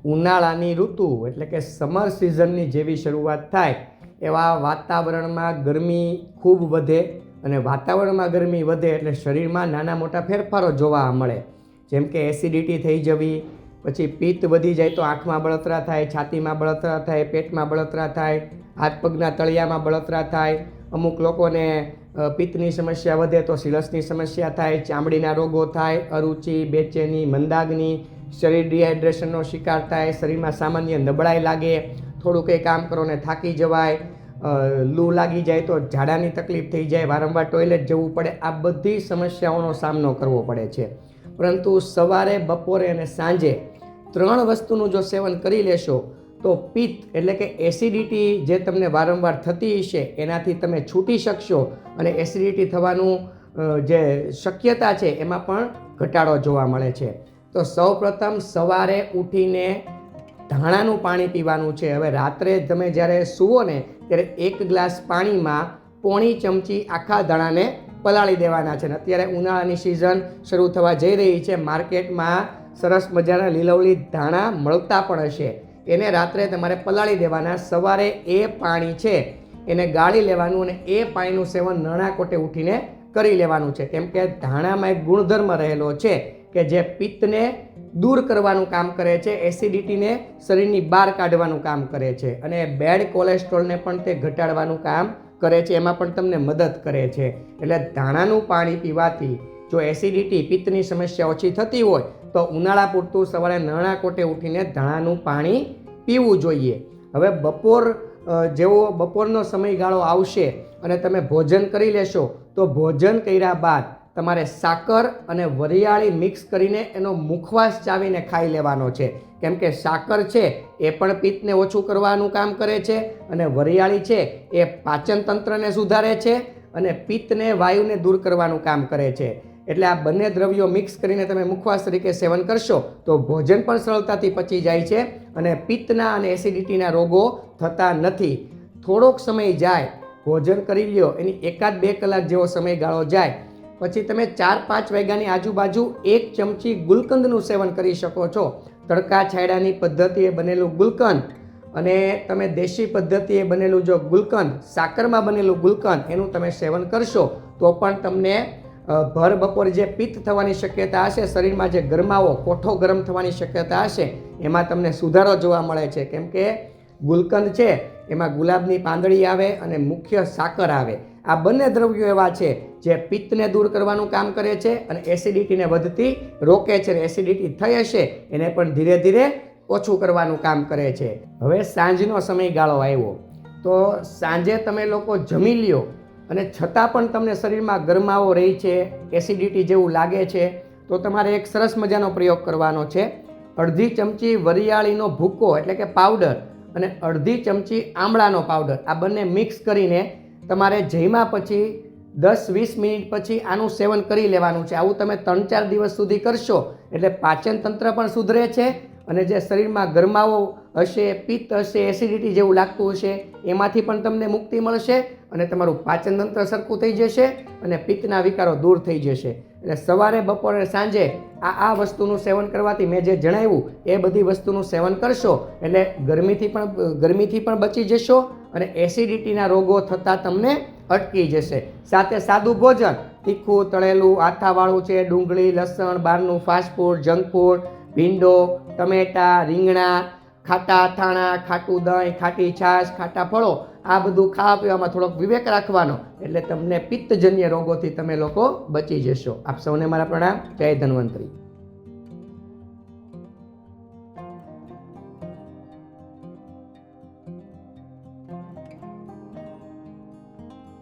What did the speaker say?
ઉનાળાની ઋતુ એટલે કે સમર સિઝનની જેવી શરૂઆત થાય એવા વાતાવરણમાં ગરમી ખૂબ વધે અને વાતાવરણમાં ગરમી વધે એટલે શરીરમાં નાના મોટા ફેરફારો જોવા મળે, જેમ કે એસિડિટી થઈ જવી, પછી પિત્ત વધી જાય તો આંખમાં બળતરા થાય, છાતીમાં બળતરા થાય, પેટમાં બળતરા થાય, હાથ પગના તળિયામાં બળતરા થાય, અમુક લોકોને પિત્તની સમસ્યા વધે તો સિરસની સમસ્યા થાય, ચામડીના રોગો થાય, અરુચિ, બેચેની, મંદાગ્નિ, શરીર ડિહાઇડ્રેશનનો શિકાર થાય, શરીરમાં સામાન્ય નબળાઈ લાગે, થોડું કંઈ કામ કરો ને થાકી જવાય, લૂ લાગી જાય તો ઝાડાની તકલીફ થઈ જાય, વારંવાર ટોયલેટ જવું પડે, આ બધી સમસ્યાઓનો સામનો કરવો પડે છે. પરંતુ સવારે, બપોરે અને સાંજે 3 વસ્તુનું જો સેવન કરી લેશો તો પિત્ત એટલે કે એસિડિટી જે તમને વારંવાર થતી હશે એનાથી તમે છૂટી શકશો અને એસિડિટી થવાનું જે શક્યતા છે એમાં પણ ઘટાડો જોવા મળે છે. તો સૌપ્રથમ સવારે ઉઠીને ધાણાનું પાણી પીવાનું છે. હવે રાત્રે તમે જ્યારે સૂવો ને ત્યારે 1 ગ્લાસ પાણીમાં 1/4 ચમચી આખા ધાણાને પલાળી દેવાના છે. અત્યારે ઉનાળાની સિઝન શરૂ થવા જઈ રહી છે, માર્કેટમાં સરસ મજાના લીલવલી ધાણા મળતા પણ હશે. એને રાત્રે તમારે પલાળી દેવાના. સવારે એ પાણી છે એને ગાળી લેવાનું અને એ પાણીનું સેવન નણાકોટે ઉઠીને કરી લેવાનું છે. કેમ કે ધાણામાં એક ગુણધર્મ રહેલો છે કે જે પિત્તને દૂર કરવાનું કામ કરે છે, એસિડિટીને શરીરની બહાર કાઢવાનું કામ કરે છે અને બેડ કોલેસ્ટ્રોલને પણ તે ઘટાડવાનું કામ કરે છે, એમાં પણ તમને મદદ કરે છે. એટલે ધાણાનું પાણી પીવાથી જો એસિડિટી, પિત્તની સમસ્યા ઓછી થતી હોય તો ઉનાળા પૂરતું સવારે નણાકોટે ઉઠીને ધાણાનું પાણી પીવું જોઈએ. હવે બપોરનો સમયગાળો આવશે અને તમે ભોજન કરી લેશો તો ભોજન કર્યા બાદ તમારે સાકર અને વરિયાળી મિક્સ કરીને એનો મુખવાસ ચાવીને ખાઈ લેવાનો છે. કેમ કે સાકર છે એ પણ પિત્તને ઓછું કરવાનું કામ કરે છે અને વરિયાળી છે એ પાચન તંત્રને સુધારે છે અને પિત્તને, વાયુને દૂર કરવાનું કામ કરે છે. એટલે આ બંને દ્રવ્યો મિક્સ કરીને તમે મુખવાસ તરીકે સેવન કરશો તો ભોજન પણ સરળતાથી પચી જાય છે અને પિત્તના અને એસિડિટીના રોગો થતા નથી. થોડોક સમય જાય, ભોજન કરી લ્યો, એની 1-2 કલાક જેવો સમયગાળો જાય પછી તમે 4-5 વાગ્યાની આજુબાજુ 1 ચમચી ગુલકંદનું સેવન કરી શકો છો. તડકા છાંયડાની પદ્ધતિએ બનેલું ગુલકંદ અને તમે દેશી પદ્ધતિએ બનેલું જો ગુલકંદ, સાકરમાં બનેલું ગુલકંદ, એનું તમે સેવન કરશો તો પણ તમને ભર બપોરે જે પિત્ત થવાની શક્યતા હશે, શરીરમાં જે ગરમાવો, કોઠો ગરમ થવાની શક્યતા હશે, એમાં તમને સુધારો જોવા મળે છે. કેમ કે ગુલકંદ છે એમાં ગુલાબની પાંદડી આવે અને મુખ્ય સાકર આવે. આ બંને દ્રવ્યો એવા છે જે પિત્તને દૂર કરવાનું કામ કરે છે અને એસિડિટીને વધતી રોકે છે. એસિડિટી થઈ હશે એને પણ ધીરે ધીરે ઓછું કરવાનું કામ કરે છે. હવે સાંજનો સમયગાળો આવ્યો તો સાંજે તમે લોકો જમી લ્યો અને છતાં પણ તમને શરીરમાં ગરમાવો રહી છે, એસિડિટી જેવું લાગે છે, તો તમારે એક સરસ મજાનો પ્રયોગ કરવાનો છે. 1/2 ચમચી વરિયાળીનો ભૂકો એટલે કે પાવડર અને 1/2 ચમચી આમળાનો પાવડર, આ બંને મિક્સ કરીને તમારે જમ્યા પછી 10-20 મિનિટ પછી આનું સેવન કરી લેવાનું છે. આવું તમે 3-4 દિવસ સુધી કરશો એટલે પાચન તંત્ર પણ સુધરે છે અને જે શરીરમાં ગરમાવો હશે, પિત્ત હશે, એસિડિટી જેવું લાગતું હશે એમાંથી પણ તમને મુક્તિ મળશે અને તમારું પાચન તંત્ર સરખું થઈ જશે અને પિત્તના વિકારો દૂર થઈ જશે. એટલે સવારે, બપોરે, સાંજે આ વસ્તુનું સેવન કરવાથી મેં જે જણાવ્યું એ બધી વસ્તુનું સેવન કરશો એટલે ગરમીથી પણ બચી જશો અને એસિડિટીના રોગો થતાં તમને અટકી જશે. સાથે સાદું ભોજન, તીખું, તળેલું, આથાવાળું છે, ડુંગળી, લસણ, બહારનું ફાસ્ટફૂડ, જંક ફૂડ, ભીંડો, ટમેટા, રીંગણા, ખાટા અથાણા, ખાટું દહીં, ખાટી છાશ, ખાટા ફળો, આ બધું ખાવા પીવામાં થોડોક વિવેક રાખવાનો એટલે તમને પિત્તજન્ય રોગોથી તમે લોકો બચી જશો. આપ સૌને મારા પ્રણામ. જય ધન્વંતરી.